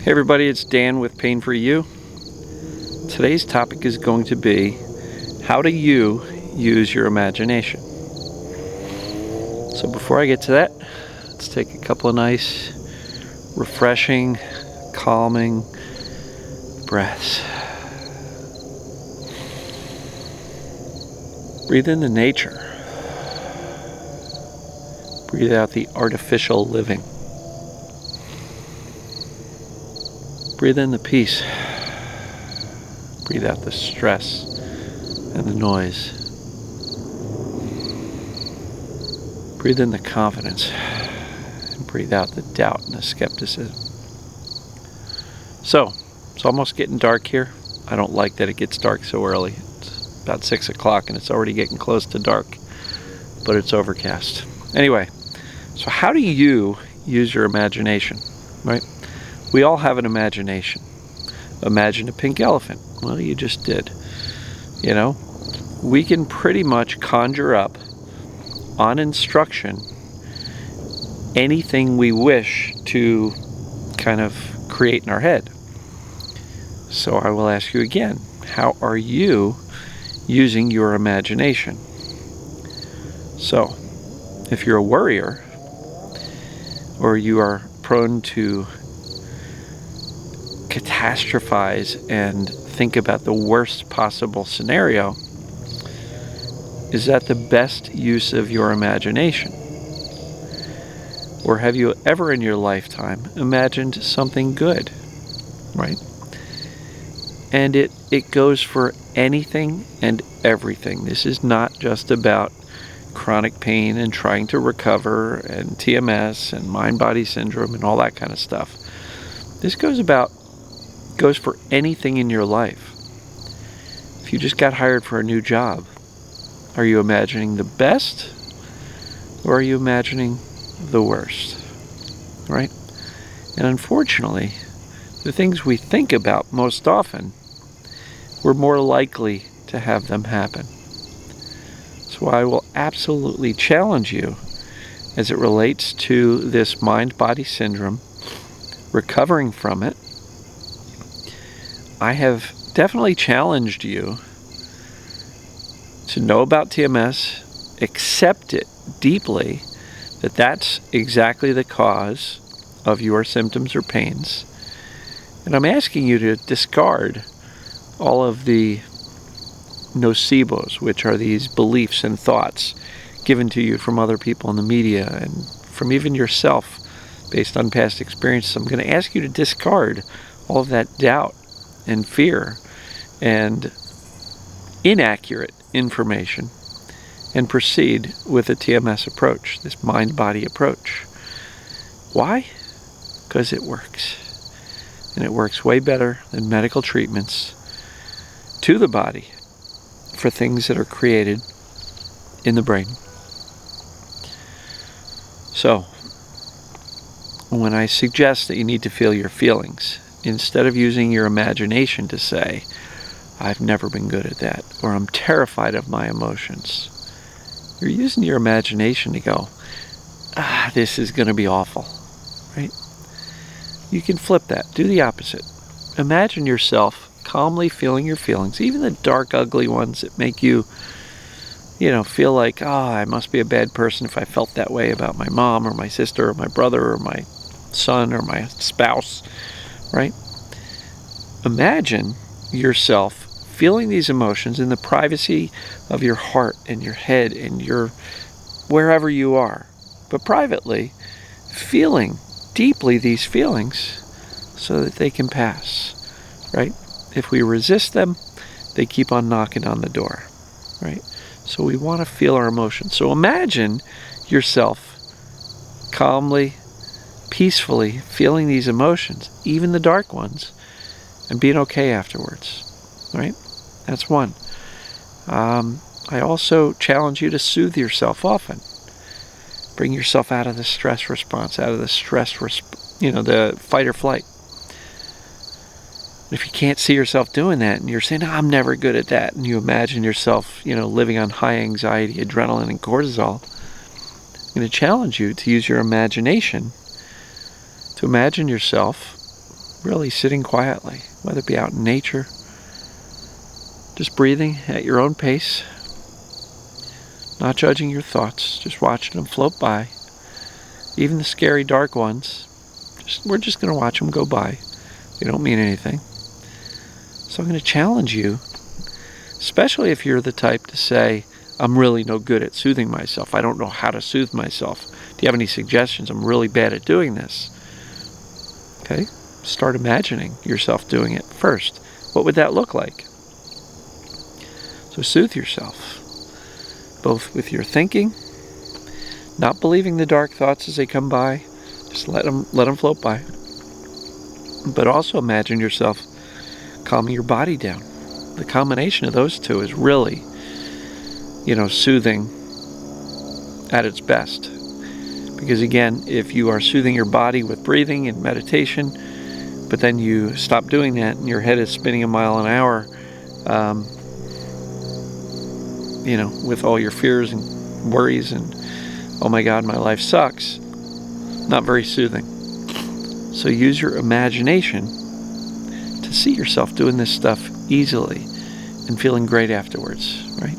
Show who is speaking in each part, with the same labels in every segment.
Speaker 1: Hey everybody, it's Dan with Pain for You. Today's topic is going to be, how do you use your imagination? So before I get to that, let's take a couple of nice, refreshing, calming breaths. Breathe in the nature. Breathe out the artificial living. Breathe in the peace. Breathe out the stress and the noise. Breathe in the confidence. And breathe out the doubt and the skepticism. So, it's almost getting dark here. I don't like that it gets dark so early. It's about 6 o'clock and it's already getting close to dark. But it's overcast. Anyway, so how do you use your imagination, right? We all have an imagination. Imagine a pink elephant. Well, you just did. You know, we can pretty much conjure up, on instruction, anything we wish to kind of create in our head. So I will ask you again, how are you using your imagination? So, if you're a worrier, or you are prone to catastrophize and think about the worst possible scenario, is that the best use of your imagination? Or have you ever in your lifetime imagined something good, right? And it goes for anything and everything. This is not just about chronic pain and trying to recover and TMS and mind-body syndrome and all that kind of stuff. This goes for anything in your life. If you just got hired for a new job, are you imagining the best or are you imagining the worst? Right? And unfortunately, the things we think about most often, we're more likely to have them happen. So I will absolutely challenge you as it relates to this mind-body syndrome, recovering from it. I have definitely challenged you to know about TMS, accept it deeply, that that's exactly the cause of your symptoms or pains. And I'm asking you to discard all of the nocebos, which are these beliefs and thoughts given to you from other people in the media and from even yourself based on past experiences. I'm going to ask you to discard all of that doubt and fear and inaccurate information and proceed with a TMS approach, this mind-body approach. Why? Because it works. And it works way better than medical treatments to the body for things that are created in the brain. So, when I suggest that you need to feel your feelings, instead of using your imagination to say, I've never been good at that, or I'm terrified of my emotions, you're using your imagination to go, this is going to be awful, right? You can flip that. Do the opposite. Imagine yourself calmly feeling your feelings, even the dark, ugly ones that make you, feel like, I must be a bad person if I felt that way about my mom or my sister or my brother or my son or my spouse, right? Imagine yourself feeling these emotions in the privacy of your heart and your head and your wherever you are, but privately feeling deeply these feelings so that they can pass, right? If we resist them, they keep on knocking on the door, right? So we want to feel our emotions. So imagine yourself calmly, peacefully feeling these emotions, even the dark ones, and being okay afterwards, right? That's one. I also challenge you to soothe yourself often. Bring yourself out of the stress response, out of the the fight or flight. If you can't see yourself doing that and you're saying, I'm never good at that, and you imagine yourself, living on high anxiety, adrenaline, and cortisol, I'm going to challenge you to use your imagination to imagine yourself really sitting quietly, whether it be out in nature, just breathing at your own pace, not judging your thoughts, just watching them float by. Even the scary dark ones, we're just going to watch them go by. They don't mean anything. So I'm going to challenge you, especially if you're the type to say, I'm really no good at soothing myself. I don't know how to soothe myself. Do you have any suggestions? I'm really bad at doing this. Okay, start imagining yourself doing it first. What would that look like? So soothe yourself, both with your thinking, not believing the dark thoughts as they come by, just let them float by. But also imagine yourself calming your body down. The combination of those two is really, soothing at its best. Because again, if you are soothing your body with breathing and meditation, but then you stop doing that and your head is spinning a mile an hour, with all your fears and worries and, oh my God, my life sucks, not very soothing. So use your imagination to see yourself doing this stuff easily and feeling great afterwards, right?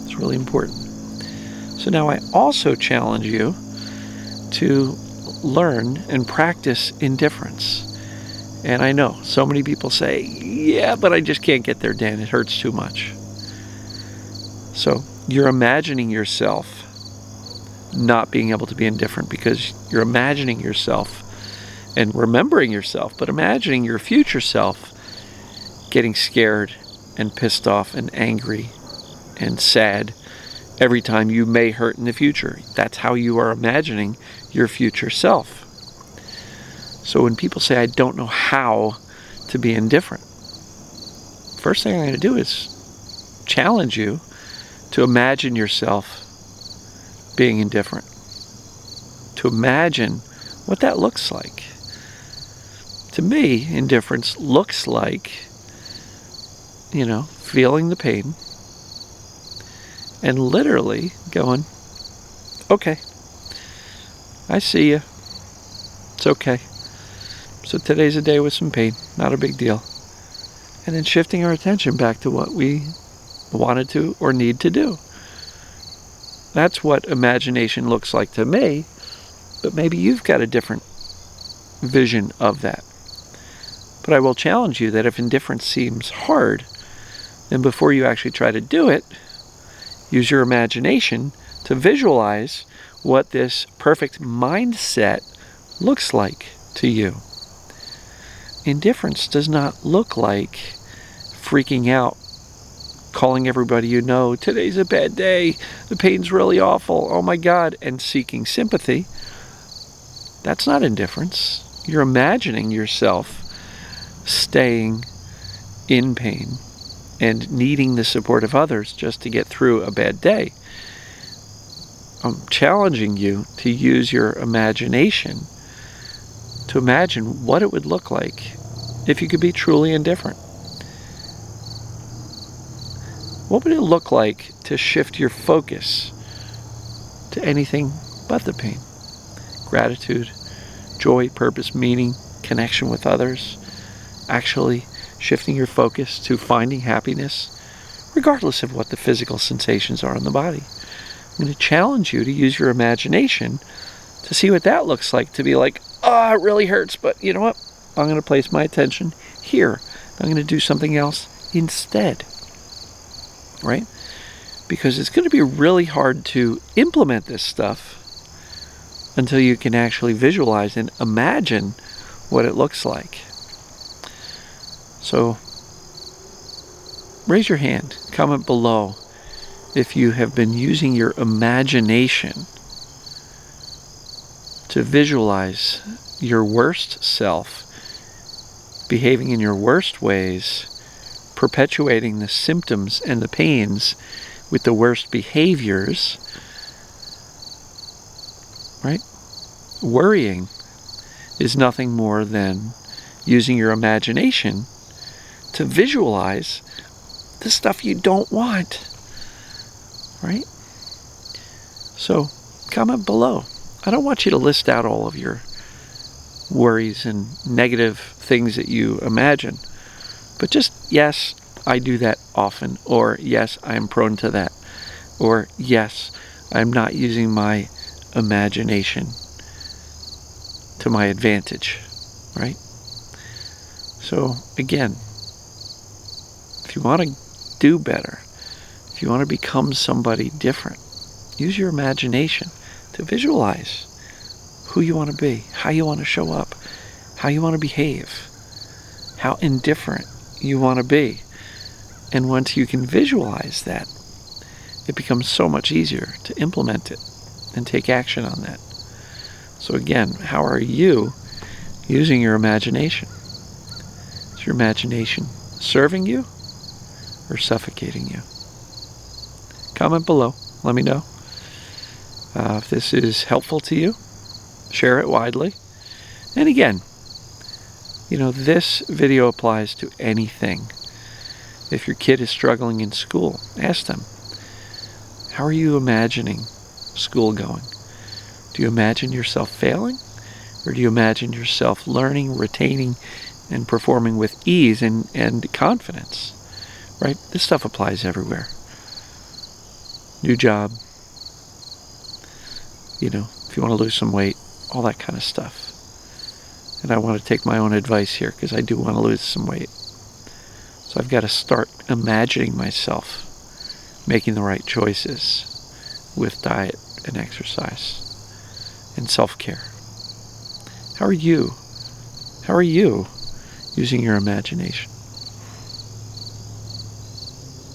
Speaker 1: It's really important. So now I also challenge you to learn and practice indifference. And I know so many people say, yeah, but I just can't get there, Dan. It hurts too much. So you're imagining yourself not being able to be indifferent because you're imagining yourself and remembering yourself, but imagining your future self getting scared and pissed off and angry and sad every time you may hurt in the future. That's how you are imagining your future self. So when people say, I don't know how to be indifferent, first thing I'm going to do is challenge you to imagine yourself being indifferent. To imagine what that looks like. To me, indifference looks like, feeling the pain and literally going, okay, I see you. It's okay. So today's a day with some pain, not a big deal. And then shifting our attention back to what we wanted to or need to do. That's what imagination looks like to me, but maybe you've got a different vision of that. But I will challenge you that if indifference seems hard, then before you actually try to do it, use your imagination to visualize what this perfect mindset looks like to you. Indifference does not look like freaking out, calling everybody you know, today's a bad day, the pain's really awful, oh my God, and seeking sympathy. That's not indifference. You're imagining yourself staying in pain and needing the support of others just to get through a bad day. I'm challenging you to use your imagination to imagine what it would look like if you could be truly indifferent. What would it look like to shift your focus to anything but the pain? Gratitude, joy, purpose, meaning, connection with others. Actually shifting your focus to finding happiness, regardless of what the physical sensations are in the body. I'm going to challenge you to use your imagination to see what that looks like, to be like, oh, it really hurts, but you know what? I'm going to place my attention here. I'm going to do something else instead, right? Because it's going to be really hard to implement this stuff until you can actually visualize and imagine what it looks like. So raise your hand, comment below if you have been using your imagination to visualize your worst self, behaving in your worst ways, perpetuating the symptoms and the pains with the worst behaviors, right? Worrying is nothing more than using your imagination to visualize the stuff you don't want, right? So comment below. I don't want you to list out all of your worries and negative things that you imagine. But just, yes, I do that often, or yes, I am prone to that, or yes, I'm not using my imagination to my advantage, right? So again, if you want to do better, if you want to become somebody different, use your imagination to visualize who you want to be, how you want to show up, how you want to behave, how indifferent you want to be. And once you can visualize that, it becomes so much easier to implement it and take action on that. So again, how are you using your imagination? Is your imagination serving you or suffocating you? Comment below. Let me know. If this is helpful to you, share it widely. And again, this video applies to anything. If your kid is struggling in school, ask them, how are you imagining school going? Do you imagine yourself failing? Or do you imagine yourself learning, retaining, and performing with ease and confidence? Right? This stuff applies everywhere. New job, if you want to lose some weight, all that kind of stuff. And I want to take my own advice here because I do want to lose some weight. So I've got to start imagining myself making the right choices with diet and exercise and self-care. How are you? How are you using your imagination?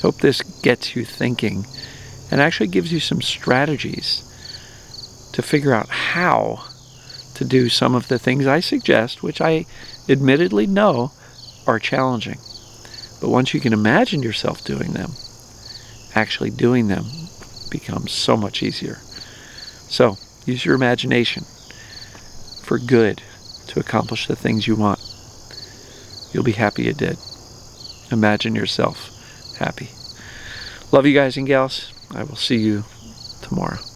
Speaker 1: Hope this gets you thinking and actually gives you some strategies to figure out how to do some of the things I suggest, which I admittedly know are challenging. But once you can imagine yourself doing them, actually doing them becomes so much easier. So use your imagination for good to accomplish the things you want. You'll be happy you did. Imagine yourself happy. Love you guys and gals. I will see you tomorrow.